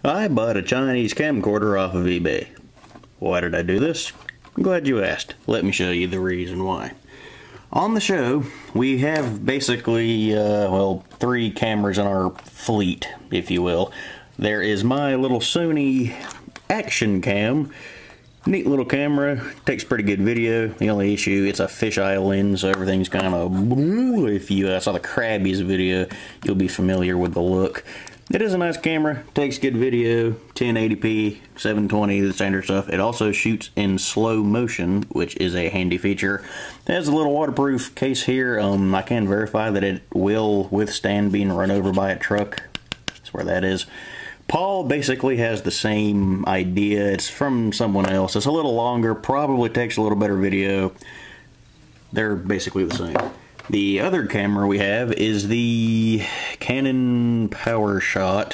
I bought a Chinese camcorder off of eBay. Why did I do this? I'm glad you asked. Let me show you the reason why. On the show, we have basically, well, 3 cameras in our fleet, if you will. There is my little Sony Action Cam. Neat little camera, takes pretty good video. The only issue, it's a fisheye lens, so everything's kind of... If you saw the Krabby's video, you'll be familiar with the look. It is a nice camera, takes good video, 1080p, 720, the standard stuff. It also shoots in slow motion, which is a handy feature. It has a little waterproof case here. I can verify that it will withstand being run over by a truck. That's where that is. Paul basically has the same idea. It's from someone else. It's a little longer, probably takes a little better video. They're basically the same. The other camera we have is the Canon Powershot.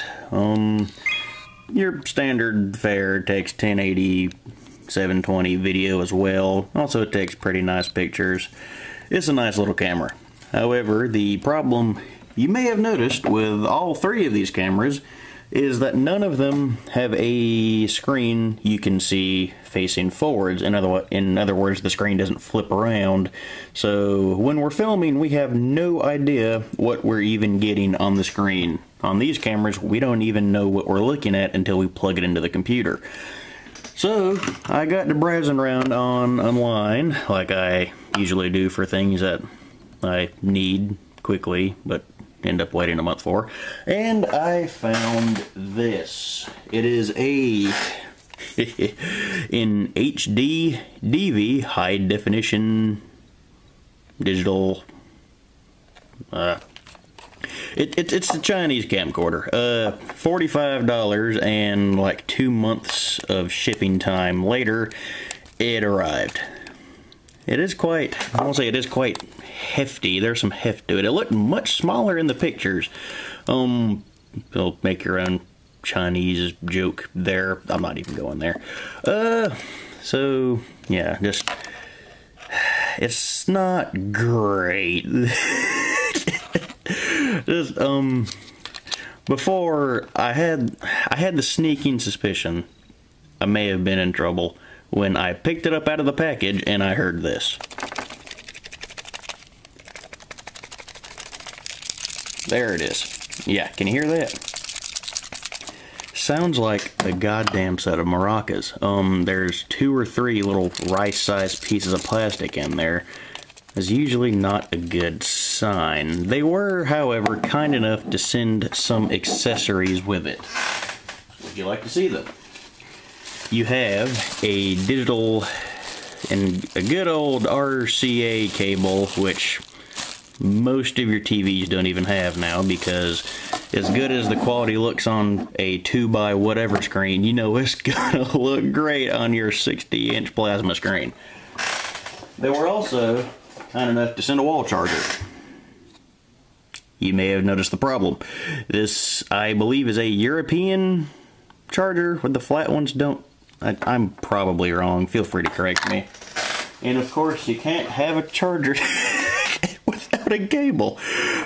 Your standard fare, takes 1080, 720 video as well. Also, it takes pretty nice pictures. It's a nice little camera. However, the problem you may have noticed with all 3 of these cameras is that none of them have a screen you can see facing forwards. In other words, the screen doesn't flip around. So when we're filming, we have no idea what we're even getting on the screen. On these cameras, we don't even know what we're looking at until we plug it into the computer. So I got to browsing around online, like I usually do for things that I need quickly, but end up waiting a month for, and I found this. It is a in HD DV, high definition digital. It's a Chinese camcorder. $45, and like 2 months of shipping time later, it arrived. It is quite, I won't say it is quite hefty. There's some heft to it. It looked much smaller in the pictures. You'll make your own Chinese joke there. I'm not even going there. So yeah, just, it's not great. Just, before I had the sneaking suspicion I may have been in trouble when I picked it up out of the package and I heard this. There it is. Yeah, can you hear that? Sounds like a goddamn set of maracas. There's 2 or 3 little rice-sized pieces of plastic in there. It's usually not a good sign. They were, however, kind enough to send some accessories with it. Would you like to see them? You have a digital and a good old RCA cable, which most of your TVs don't even have now, because as good as the quality looks on a 2x whatever screen, you know it's gonna look great on your 60-inch plasma screen. They were also kind enough to send a wall charger. You may have noticed the problem. This, I believe, is a European charger, with the flat ones don't. I'm probably wrong. Feel free to correct me. And of course, you can't have a charger without a cable.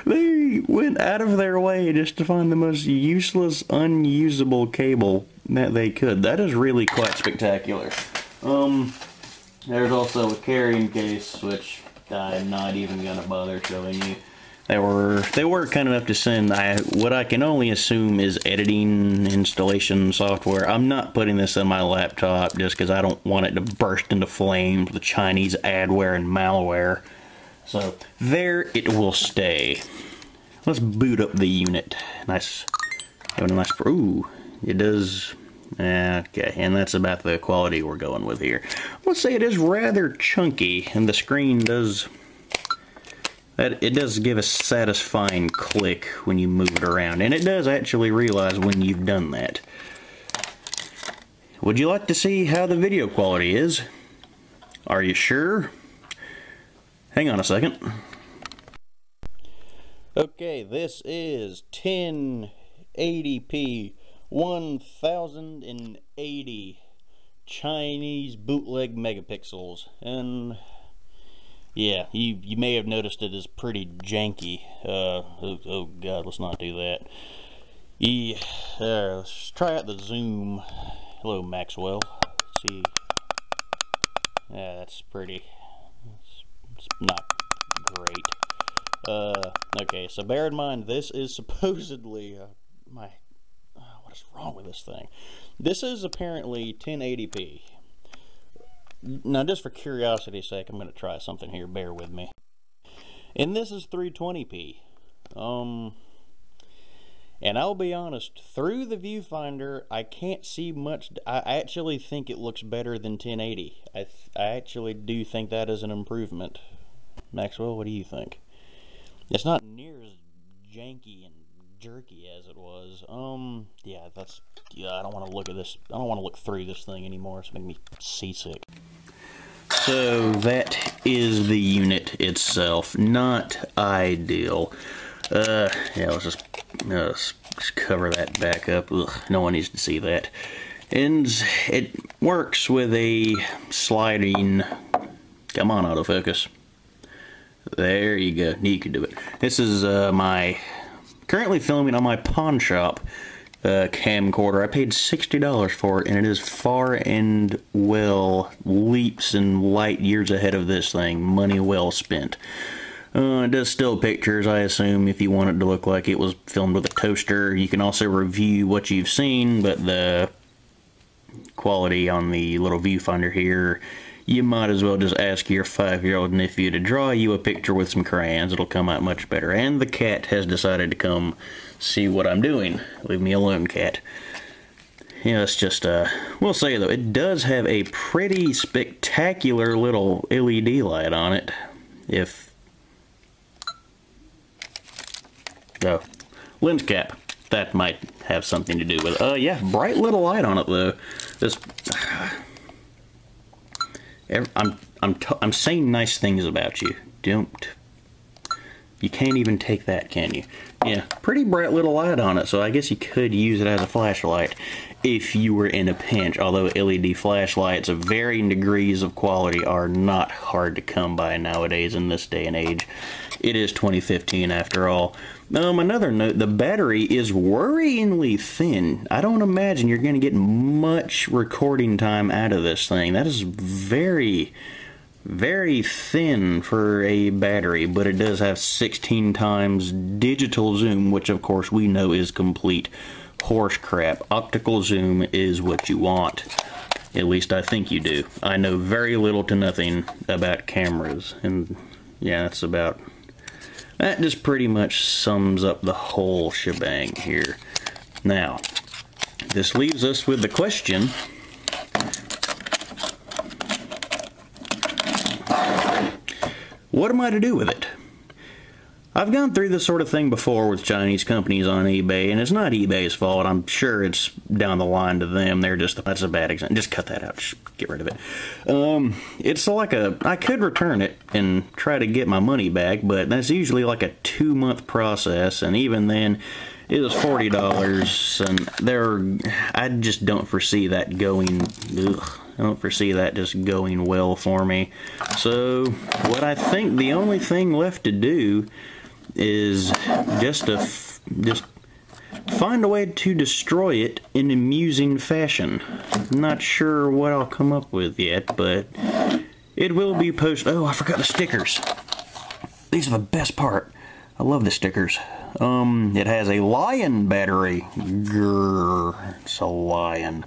They went out of their way just to find the most useless, unusable cable that they could. That is really quite spectacular. There's also a carrying case, which I'm not even gonna bother showing you. They were kind enough to send what I can only assume is editing installation software. I'm not putting this on my laptop just because I don't want it to burst into flames with Chinese adware and malware. So there it will stay. Let's boot up the unit. Nice. Having a nice. Ooh, it does. Okay, and that's about the quality we're going with here. Let's say it is rather chunky, and the screen does. It does give a satisfying click when you move it around, and it does actually realize when you've done that. Would you like to see how the video quality is? Are you sure? Hang on a second. Okay, this is 1080p 1080 Chinese bootleg megapixels, and yeah, you may have noticed it is pretty janky. Oh god, let's not do that. let's try out the zoom. Hello, Maxwell. Let's see. Yeah, that's pretty. It's not great. Okay, so bear in mind, this is supposedly what is wrong with this thing? This is apparently 1080p. Now, just for curiosity's sake, I'm going to try something here. Bear with me. And this is 320p. And I'll be honest, through the viewfinder, I can't see much. I actually think it looks better than 1080. I actually do think that is an improvement. Maxwell, what do you think? It's not near as janky and jerky as it was. Yeah, I don't want to look at this. I don't want to look through this thing anymore. It's making me seasick. So that is the unit itself. Not ideal. Yeah, let's just cover that back up. Ugh, no one needs to see that. And it works with a sliding. Come on, autofocus. There you go. You can do it. This is my currently filming on my pawn shop camcorder. I paid $60 for it, and it is far and well leaps and light years ahead of this thing. Money well spent. It does still pictures, I assume, if you want it to look like it was filmed with a toaster. You can also review what you've seen, but the quality on the little viewfinder here, you might as well just ask your 5-year-old nephew to draw you a picture with some crayons. It'll come out much better. And the cat has decided to come see what I'm doing. Leave me alone, cat. Yeah, it's just, we'll say though, it does have a pretty spectacular little LED light on it. Oh, lens cap. That might have something to do with it. Yeah, bright little light on it though. This, I'm saying nice things about you. You can't even take that, can you? Yeah, pretty bright little light on it, so I guess you could use it as a flashlight if you were in a pinch, although LED flashlights of varying degrees of quality are not hard to come by nowadays in this day and age. It is 2015 after all. Another note, the battery is worryingly thin. I don't imagine you're going to get much recording time out of this thing. That is very, very thin for a battery, but it does have 16 times digital zoom, which of course we know is complete horse crap. Optical zoom is what you want. At least I think you do. I know very little to nothing about cameras, and yeah, that just pretty much sums up the whole shebang here. Now, this leaves us with the question, what am I to do with it? I've gone through this sort of thing before with Chinese companies on eBay, and it's not eBay's fault. I'm sure it's down the line to them. That's a bad example. Just cut that out. Just get rid of it. It's like I could return it and try to get my money back, but that's usually like a 2-month process, and even then, it was $40, and I just don't foresee that going. I don't foresee that just going well for me. So, what I think the only thing left to do is just find a way to destroy it in amusing fashion. Not sure what I'll come up with yet, but it will be posted. Oh, I forgot the stickers. These are the best part. I love the stickers. It has a Lion battery. Grrr, it's a Lion.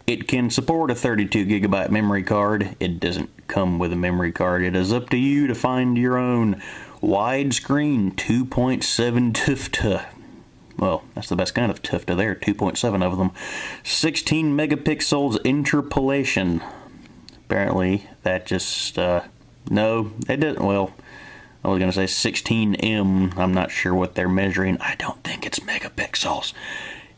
It can support a 32GB memory card. It doesn't come with a memory card. It is up to you to find your own. Widescreen 2.7 tufta. Well, that's the best kind of tufta there. 2.7 of them. 16 megapixels interpolation. Apparently, that just, no, it doesn't, well, I was going to say 16M. I'm not sure what they're measuring. I don't think it's megapixels.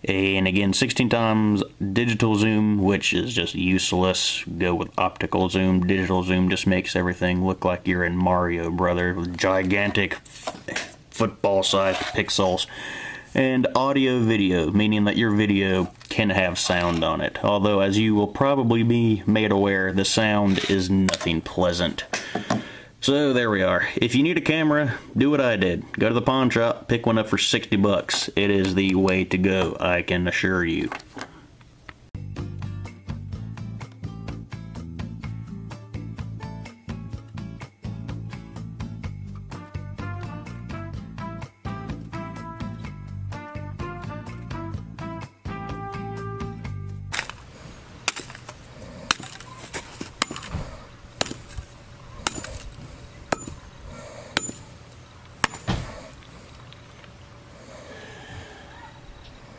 And again, 16 times digital zoom, which is just useless. Go with optical zoom. Digital zoom just makes everything look like you're in Mario Brother with gigantic football-sized pixels. And audio video, meaning that your video can have sound on it. Although, as you will probably be made aware, the sound is nothing pleasant. So there we are. If you need a camera, do what I did. Go to the pawn shop, pick one up for 60 bucks. It is the way to go, I can assure you.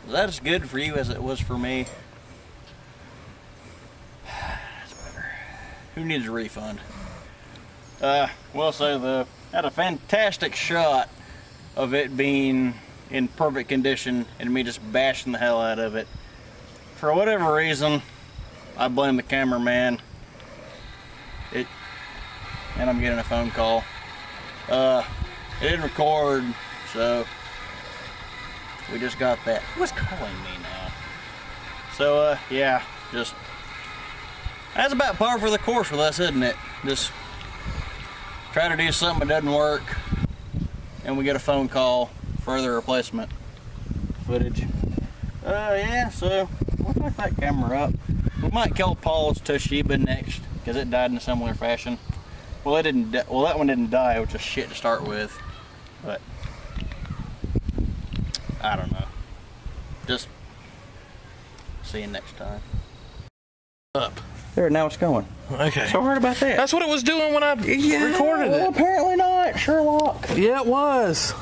That is good for you as it was for me. That's better. Who needs a refund? Well, so I had a fantastic shot of it being in perfect condition and me just bashing the hell out of it. For whatever reason, I blame the cameraman. And I'm getting a phone call. It didn't record, so we just got that. Who's calling me now? So, yeah, just, that's about par for the course with us, isn't it? Just try to do something that doesn't work, and we get a phone call for the replacement footage. Yeah, so we'll pick that camera up. We might kill Paul's Toshiba next, because it died in a similar fashion. Well, it didn't. Well, that one didn't die, which is shit to start with, but I don't know. Just see you next time. Up. There, now it's going. Okay. So hard about that. That's what it was doing when I recorded well, it. Apparently not, Sherlock. Yeah, it was.